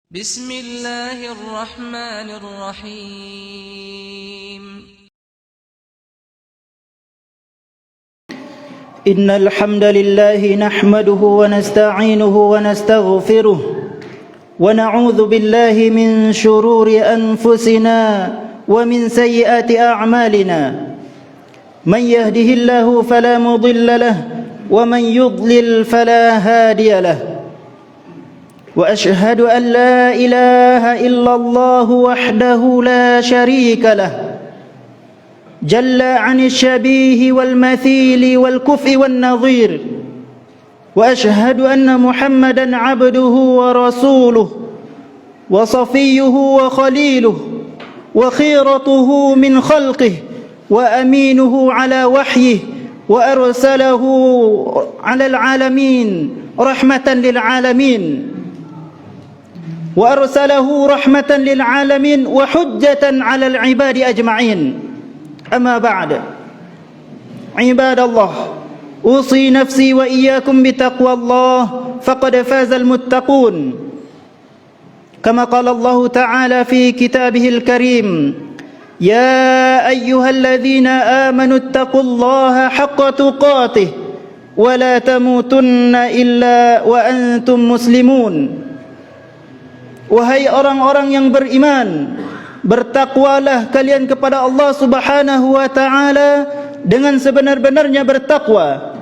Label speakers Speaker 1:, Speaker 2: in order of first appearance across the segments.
Speaker 1: بسم الله الرحمن الرحيم
Speaker 2: إن الحمد لله نحمده ونستعينه ونستغفره ونعوذ بالله من شرور أنفسنا ومن سيئات أعمالنا من يهده الله فلا مضل له ومن يضلل فلا هادي له وأشهد أن لا إله إلا الله وحده لا شريك له جل عن الشبيه والمثيل والكفء والنظير وأشهد أن محمدا عبده ورسوله وصفيه وخليله وخيرته من خلقه وأمينه على وحيه وأرسله على العالمين رحمة للعالمين وأرسله رحمة للعالمين وحجة على العباد أجمعين أما بعد عباد الله أوصي نفسي وإياكم بتقوى الله فقد فاز المتقون كما قال الله تعالى في كتابه الكريم يا أيها الذين آمنوا اتقوا الله حق تقاته ولا تموتن إلا وأنتم مسلمون. Wahai orang-orang yang beriman, bertakwalah kalian kepada Allah Subhanahu wa taala dengan sebenar-benarnya bertakwa.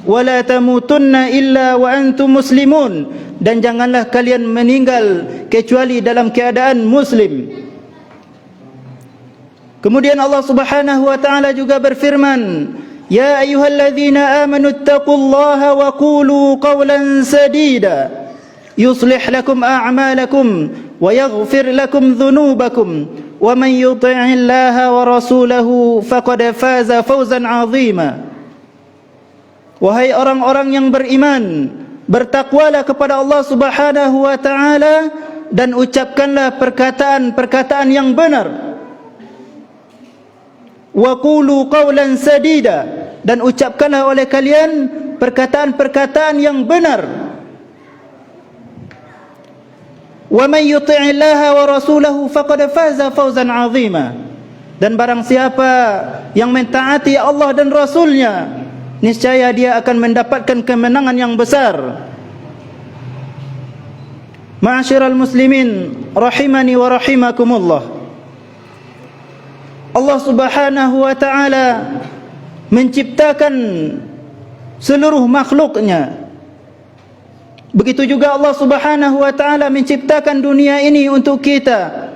Speaker 2: Wala tamutunna illa wa antum muslimun, dan janganlah kalian meninggal kecuali dalam keadaan muslim. Kemudian Allah Subhanahu wa taala juga berfirman, ya ayyuhalladzina amanu taqullaha wa qulu qawlan sadida يصلح لكم أعمالكم ويغفر لكم ذنوبكم ومن يطع الله ورسوله فقد فاز فوزا عظيما. Wahai orang-orang yang beriman, bertakwalah kepada Allah Subhanahu wa taala dan ucapkanlah perkataan-perkataan yang benar. Wa qulu qawlan sadida, dan ucapkanlah oleh kalian perkataan-perkataan yang benar. Wa man yuti'illaha wa rasulahu faqad faza fawzan 'azima. Dan barang siapa yang mentaati Allah dan Rasulnya, niscaya dia akan mendapatkan kemenangan yang besar. Ma'asyiral muslimin rahimani wa rahimakumullah. Allah Subhanahu wa taala menciptakan seluruh makhluknya. Begitu juga Allah Subhanahu wa taala menciptakan dunia ini untuk kita.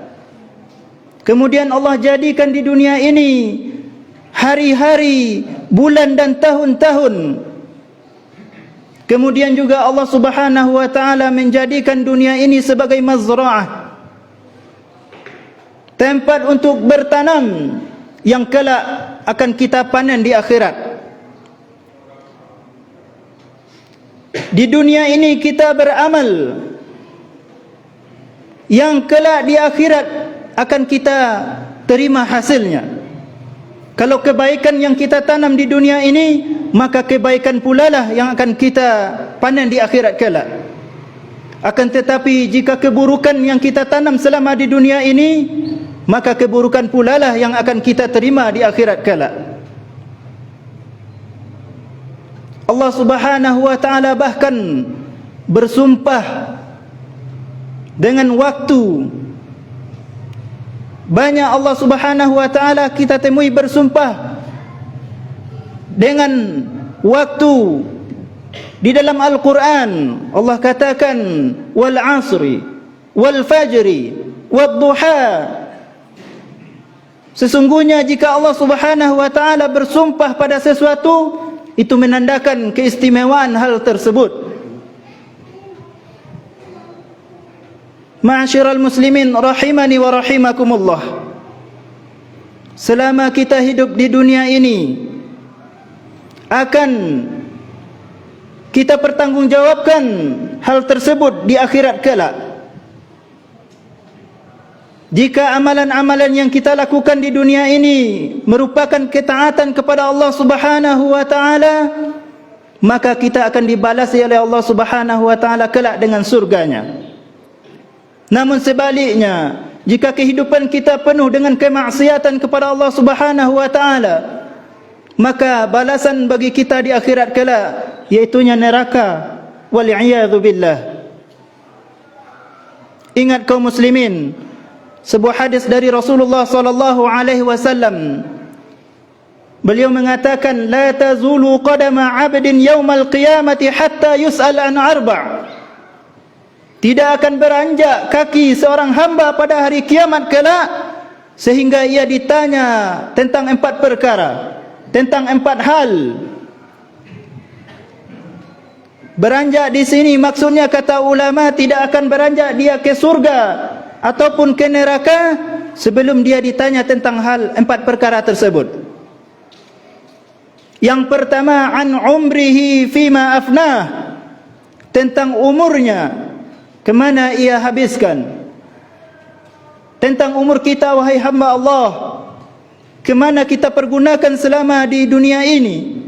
Speaker 2: Kemudian Allah jadikan di dunia ini hari-hari, bulan dan tahun-tahun. Kemudian juga Allah Subhanahu wa taala menjadikan dunia ini sebagai mazra'ah, tempat untuk bertanam yang kelak akan kita panen di akhirat. Di dunia ini kita beramal yang kelak di akhirat akan kita terima hasilnya. Kalau kebaikan yang kita tanam di dunia ini, maka kebaikan pula lah yang akan kita panen di akhirat kelak. Akan tetapi jika keburukan yang kita tanam selama di dunia ini, maka keburukan pula lah yang akan kita terima di akhirat kelak. Allah Subhanahu wa taala bahkan bersumpah dengan waktu. Banyak Allah Subhanahu wa taala kita temui bersumpah dengan waktu. Di dalam Al-Quran Allah katakan wal asri wal fajri wad duha. Sesungguhnya jika Allah Subhanahu wa taala bersumpah pada sesuatu, itu menandakan keistimewaan hal tersebut. Ma'asyiral muslimin rahimani wa rahimakumullah. Selama kita hidup di dunia ini, akan kita pertanggungjawabkan hal tersebut di akhirat kelak. Jika amalan-amalan yang kita lakukan di dunia ini merupakan ketaatan kepada Allah Subhanahu wa taala, maka kita akan dibalasi oleh Allah Subhanahu wa taala kelak dengan surganya. Namun sebaliknya, jika kehidupan kita penuh dengan kemaksiatan kepada Allah Subhanahu wa taala, maka balasan bagi kita di akhirat kelak iaitunya neraka. Wal a'yadzu billah. Ingat kaum muslimin, sebuah hadis dari Rasulullah sallallahu alaihi wasallam. Beliau mengatakan, la tazulu qadama 'abdin yaumal qiyamati hatta yus'al an arba'. Tidak akan beranjak kaki seorang hamba pada hari kiamat kelak sehingga ia ditanya tentang 4 perkara, tentang 4 hal. Beranjak di sini maksudnya, kata ulama, tidak akan beranjak dia ke surga ataupun ke neraka sebelum dia ditanya tentang hal 4 perkara tersebut. Yang pertama, an umrihi fima afnah, tentang umurnya, kemana ia habiskan. Tentang umur kita, wahai hamba Allah, kemana kita pergunakan selama di dunia ini.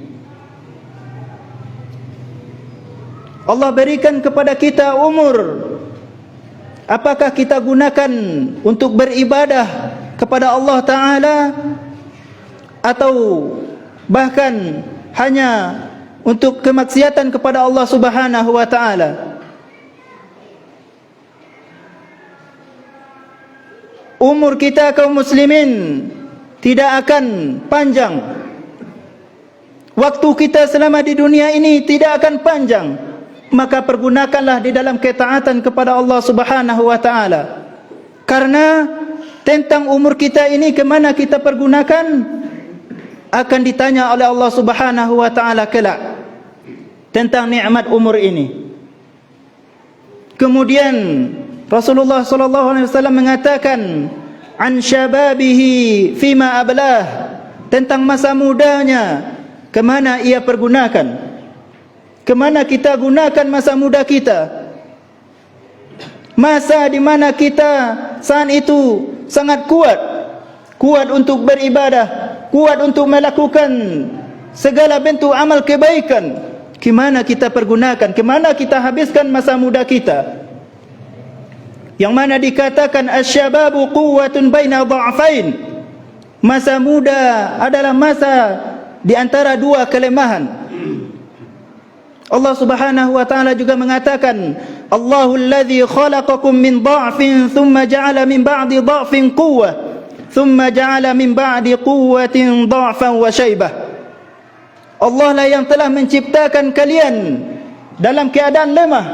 Speaker 2: Allah berikan kepada kita umur, apakah kita gunakan untuk beribadah kepada Allah Ta'ala, atau bahkan hanya untuk kemaksiatan kepada Allah Subhanahu wa Ta'ala. Umur kita kaum muslimin tidak akan panjang. Waktu kita selama di dunia ini tidak akan panjang. Maka pergunakanlah di dalam ketaatan kepada Allah Subhanahu wa Ta'ala. Karena tentang umur kita ini, kemana kita pergunakan, akan ditanya oleh Allah Subhanahu wa Ta'ala kelak tentang nikmat umur ini. Kemudian Rasulullah sallallahu alaihi wasallam mengatakan, an syababihi fima ablah, tentang masa mudanya, kemana ia pergunakan. Kemana kita gunakan masa muda kita? Masa di mana kita saat itu sangat kuat, kuat untuk beribadah, kuat untuk melakukan segala bentuk amal kebaikan. Kemana kita pergunakan? Kemana kita habiskan masa muda kita? Yang mana dikatakan asyababu quwwatun baina dha'fain. Masa muda adalah masa di antara 2 kelemahan. Allah Subhanahu wa Ta'ala juga mengatakan, Allahul ladzi khalaqakum min dha'fin thumma ja'ala min ba'di dha'fin quwwah thumma ja'ala min ba'di quwwatin dha'fan wa syaibah. Allah lah yang telah menciptakan kalian dalam keadaan lemah,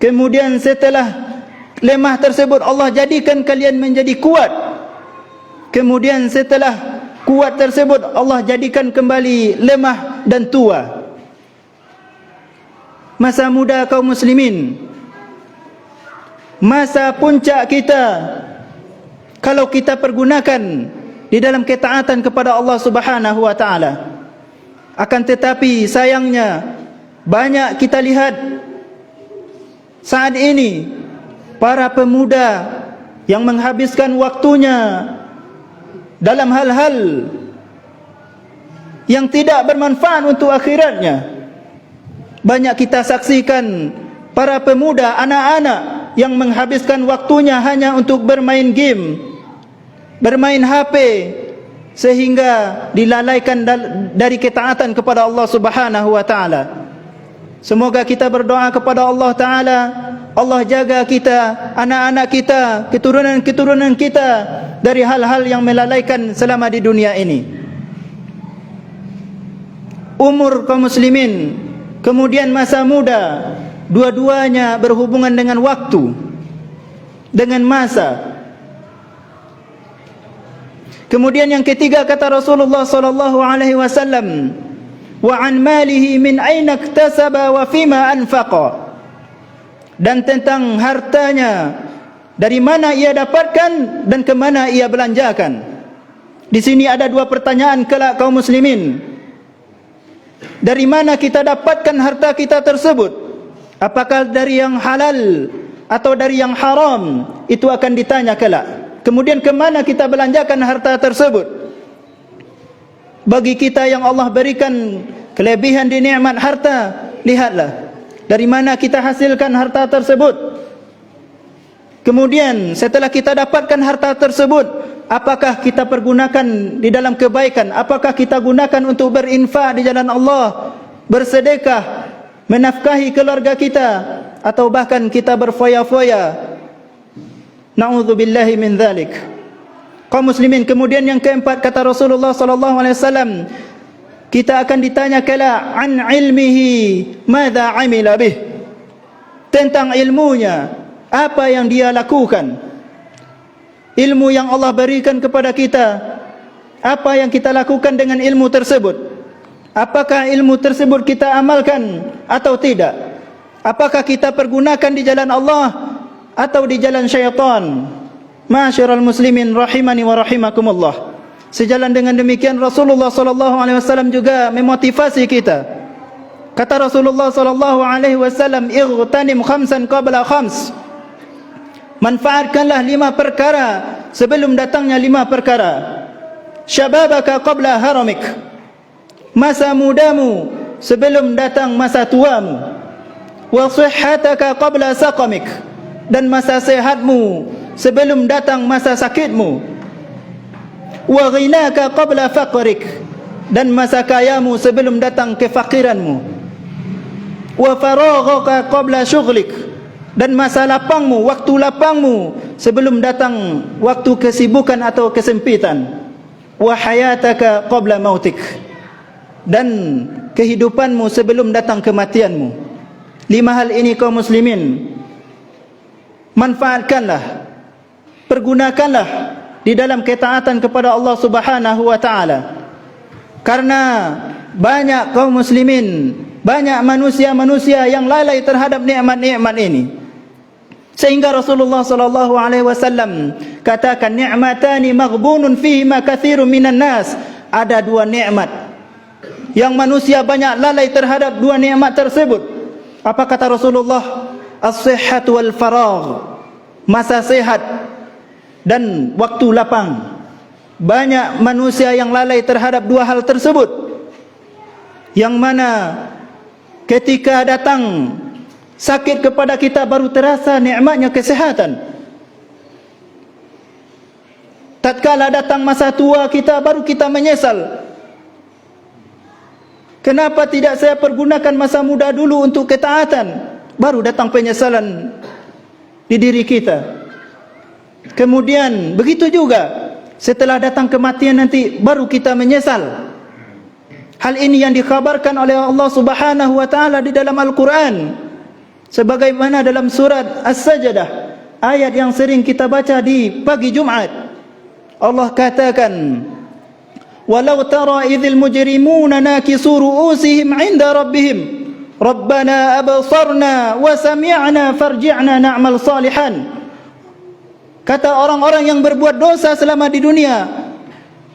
Speaker 2: kemudian setelah lemah tersebut Allah jadikan kalian menjadi kuat, kemudian setelah kuat tersebut Allah jadikan kembali lemah dan tua. Masa muda kaum muslimin, masa puncak kita, kalau kita pergunakan di dalam ketaatan kepada Allah Subhanahu wa Ta'ala. Akan tetapi sayangnya, banyak kita lihat saat ini para pemuda yang menghabiskan waktunya dalam hal-hal yang tidak bermanfaat untuk akhiratnya. Banyak kita saksikan para pemuda, anak-anak yang menghabiskan waktunya hanya untuk bermain game, bermain HP, sehingga dilalaikan dari ketaatan kepada Allah Subhanahu wa Ta'ala. Semoga kita berdoa kepada Allah Ta'ala, Allah jaga kita, anak-anak kita, keturunan-keturunan kita dari hal-hal yang melalaikan selama di dunia ini. Umur kaum muslimin, kemudian masa muda, dua-duanya berhubungan dengan waktu, dengan masa. Kemudian yang ketiga, kata Rasulullah sallallahu alaihi wasallam, wa an malihi min aina iktasaba wa fima anfaqa, dan tentang hartanya, dari mana ia dapatkan dan ke mana ia belanjakan. Di sini ada 2 pertanyaan kelak kaum muslimin. Dari mana kita dapatkan harta kita tersebut? Apakah dari yang halal atau dari yang haram? Itu akan ditanya kelak. Kemudian ke mana kita belanjakan harta tersebut? Bagi kita yang Allah berikan kelebihan di nikmat harta, lihatlah dari mana kita hasilkan harta tersebut. Kemudian setelah kita dapatkan harta tersebut, apakah kita pergunakan di dalam kebaikan? Apakah kita gunakan untuk berinfak di jalan Allah, bersedekah, menafkahi keluarga kita, atau bahkan kita berfoya-foya? Na'udzubillahi min dzalik. Kaum muslimin, kemudian yang keempat, kata Rasulullah sallallahu alaihi wasallam, kita akan ditanya kala an ilmihi madza amila bih, tentang ilmunya, apa yang dia lakukan. Ilmu yang Allah berikan kepada kita, apa yang kita lakukan dengan ilmu tersebut? Apakah ilmu tersebut kita amalkan atau tidak? Apakah kita pergunakan di jalan Allah atau di jalan syaitan? Ma'asyiral muslimin rahimani wa rahimakumullah. Sejalan dengan demikian, Rasulullah sallallahu alaihi wasallam juga memotivasi kita. Kata Rasulullah sallallahu alaihi wasallam, "Ightanim khamsan qabla khams." Manfaatkanlah 5 perkara sebelum datangnya 5 perkara. Syababaka qabla haramik. Masa mudamu sebelum datang masa tuamu. Wa sihhataka qabla saqamik. Dan masa sehatmu sebelum datang masa sakitmu. Wa ghinaka qabla faqrik. Dan masa kayamu sebelum datang kefakiranmu. Wa faraghaka qabla syughlik. Dan masa lapangmu, waktu lapangmu sebelum datang waktu kesibukan atau kesempitan. Wa hayataka qabla mautik. Dan kehidupanmu sebelum datang kematianmu. 5 hal ini kaum muslimin, manfaatkanlah, pergunakanlah di dalam ketaatan kepada Allah Subhanahu wa taala. Karena banyak kaum muslimin, banyak manusia-manusia yang lalai terhadap nikmat-nikmat ini. Sehingga Rasulullah sallallahu alaihi wasallam katakan, ni'matani maghbunun fihima katsirun minan nas. Ada 2 nikmat yang manusia banyak lalai terhadap 2 nikmat tersebut. Apa kata Rasulullah? As-sihhat wal faragh. Masa sehat dan waktu lapang. Banyak manusia yang lalai terhadap 2 hal tersebut, yang mana ketika datang sakit kepada kita baru terasa nikmatnya kesehatan. Tatkala datang masa tua kita baru kita menyesal. Kenapa tidak saya pergunakan masa muda dulu untuk ketaatan? Baru datang penyesalan di diri kita. Kemudian begitu juga setelah datang kematian nanti baru kita menyesal. Hal ini yang dikhabarkan oleh Allah Subhanahu wa taala di dalam Al-Qur'an, sebagaimana dalam surat As-Sajdah, ayat yang sering kita baca di pagi Jumat. Allah katakan, "Walau tara idzil mujrimuna nakisu ru'usihim 'inda rabbihim, Rabbana absarna wa sami'na farji'na na'mal salihan." Kata orang-orang yang berbuat dosa selama di dunia,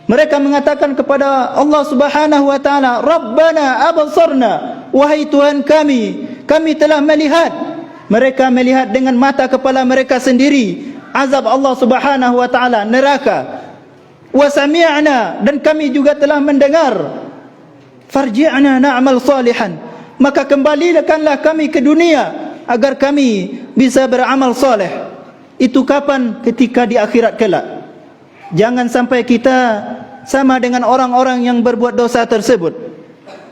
Speaker 2: mereka mengatakan kepada Allah Subhanahu wa taala, "Rabbana absarna." Wahai Tuhan kami telah melihat. Mereka melihat dengan mata kepala mereka sendiri azab Allah Subhanahu wa taala, neraka. Wa sami'na, dan kami juga telah mendengar. Farji'na na'mal salihan. Maka kembalikanlah kami ke dunia agar kami bisa beramal soleh. Itu kapan? Ketika di akhirat kelak. Jangan sampai kita sama dengan orang-orang yang berbuat dosa tersebut,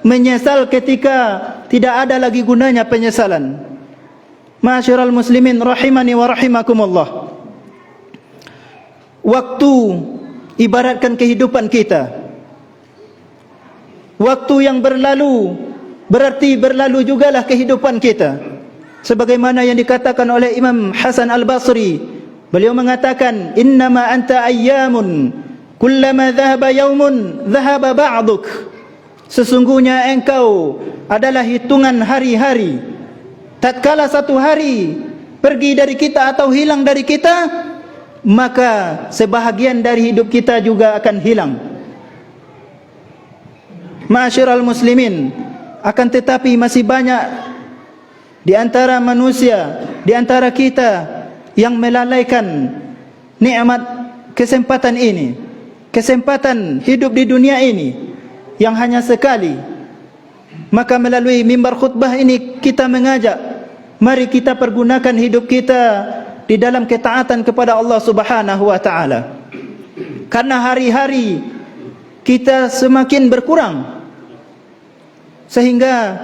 Speaker 2: menyesal ketika tidak ada lagi gunanya penyesalan. Ma'asyiral muslimin rahimani wa rahimakumullah. Waktu ibaratkan kehidupan kita. Waktu yang berlalu berarti berlalu jugalah kehidupan kita. Sebagaimana yang dikatakan oleh Imam Hasan Al-Basri, beliau mengatakan, "Innama anta ayyamun, kullama dhahaba yaumun dhahaba ba'duk." Sesungguhnya engkau adalah hitungan hari-hari. Tatkala satu hari pergi dari kita atau hilang dari kita, maka sebahagian dari hidup kita juga akan hilang. Ma'asyiral muslimin, akan tetapi masih banyak di antara manusia, di antara kita yang melalaikan nikmat kesempatan ini, kesempatan hidup di dunia ini yang hanya sekali. Maka melalui mimbar khutbah ini kita mengajak, mari kita pergunakan hidup kita di dalam ketaatan kepada Allah Subhanahu wa taala. Karena hari-hari kita semakin berkurang, sehingga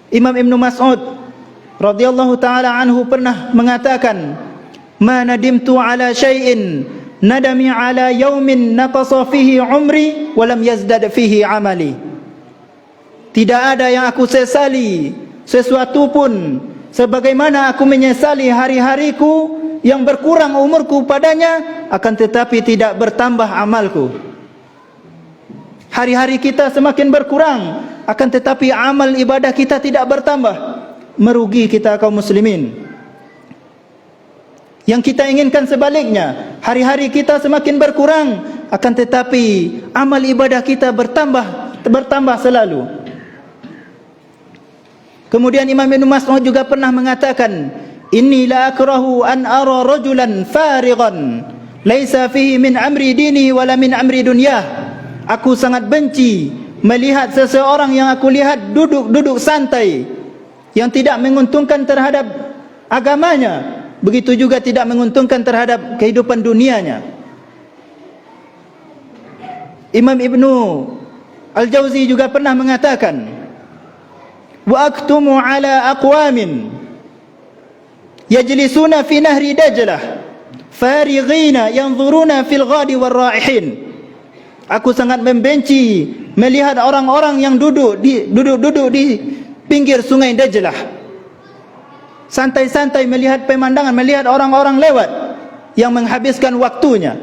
Speaker 2: Imam Ibn Mas'ud radhiyallahu taala anhu pernah mengatakan, "Ma nadimtu ala syai'in nadami ala yaumin naqasa fihi umri wa lam yazdad fihi amali." Tidak ada yang aku sesali sesuatu pun sebagaimana aku menyesali hari-hariku yang berkurang umurku padanya, akan tetapi tidak bertambah amalku. Hari-hari kita semakin berkurang, akan tetapi amal ibadah kita tidak bertambah. Merugi kita kaum muslimin. Yang kita inginkan sebaliknya, hari-hari kita semakin berkurang, akan tetapi amal ibadah kita bertambah selalu. Kemudian Imam Ibn Mas'ud juga pernah mengatakan, "Inni la akrahu an ara rajulan farighan laisa fihi min amri dini wala min amri dunyah." Aku sangat benci melihat seseorang yang aku lihat duduk santai, yang tidak menguntungkan terhadap agamanya, begitu juga tidak menguntungkan terhadap kehidupan dunianya. Imam Ibnu Al-Jauzi juga pernah mengatakan, "Wa aktumu ala aqwamin yajlisuna fi nahri Dajlah farighina yanzuruna fil ghadi war raihin." Aku sangat membenci melihat orang-orang yang duduk di pinggir sungai Dajlah, santai-santai melihat pemandangan, melihat orang-orang lewat yang menghabiskan waktunya,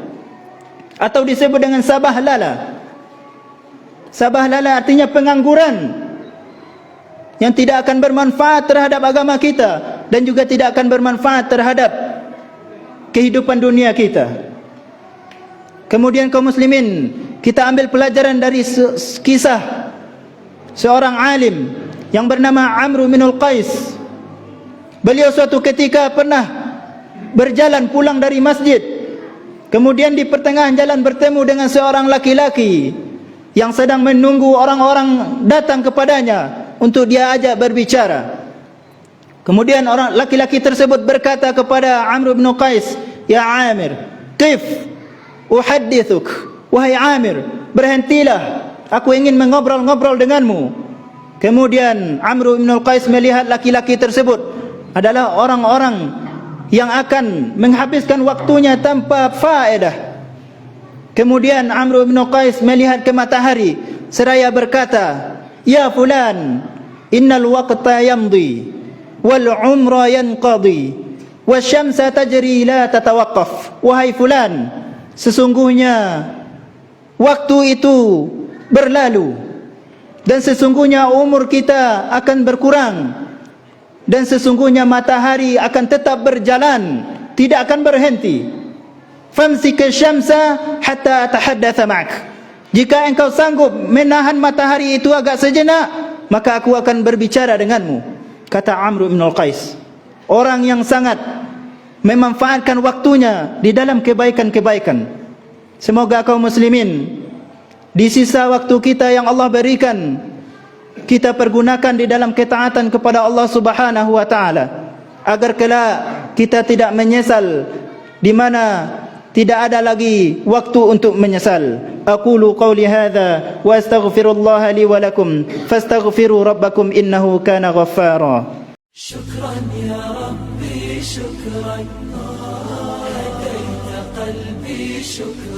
Speaker 2: atau disebut dengan sabah lala. Sabah lala artinya pengangguran yang tidak akan bermanfaat terhadap agama kita dan juga tidak akan bermanfaat terhadap kehidupan dunia kita. Kemudian kaum muslimin, kita ambil pelajaran dari kisah seorang alim yang bernama Amr bin Al-Qais. Beliau suatu ketika pernah berjalan pulang dari masjid. Kemudian di pertengahan jalan bertemu dengan seorang laki-laki yang sedang menunggu orang-orang datang kepadanya untuk dia ajak berbicara. Kemudian orang laki-laki tersebut berkata kepada Amr bin Qais, "Ya Amir, kif uhaddithuk?" Wahai Amir, berhentilah, aku ingin mengobrol-ngobrol denganmu. Kemudian Amr bin Qais melihat laki-laki tersebut adalah orang-orang yang akan menghabiskan waktunya tanpa faedah. Kemudian Amr bin Qais melihat ke matahari seraya berkata, "Ya fulan, innal waqta yamdi wal umra yanqadi wasyamsa tajri la tatawaqqaf." Wahai fulan, sesungguhnya waktu itu berlalu dan sesungguhnya umur kita akan berkurang dan sesungguhnya matahari akan tetap berjalan, tidak akan berhenti. Famsik syamsa hatta atahaddatsa ma'ak. Jika engkau sanggup menahan matahari itu agak sejenak, maka aku akan berbicara denganmu, kata Amr bin Al-Qais. Orang yang sangat memanfaatkan waktunya di dalam kebaikan-kebaikan. Semoga kaum muslimin di sisa waktu kita yang Allah berikan, kita pergunakan di dalam ketaatan kepada Allah Subhanahu wa taala, agar kelak kita tidak menyesal di mana tidak ada lagi waktu untuk menyesal. Aqulu qawli hadza wa astaghfirullah li wa lakum fastaghfiru rabbakum innahu kana ghaffara. Syukran ya Rabbi, syukran, hadaita qalbi, syukran.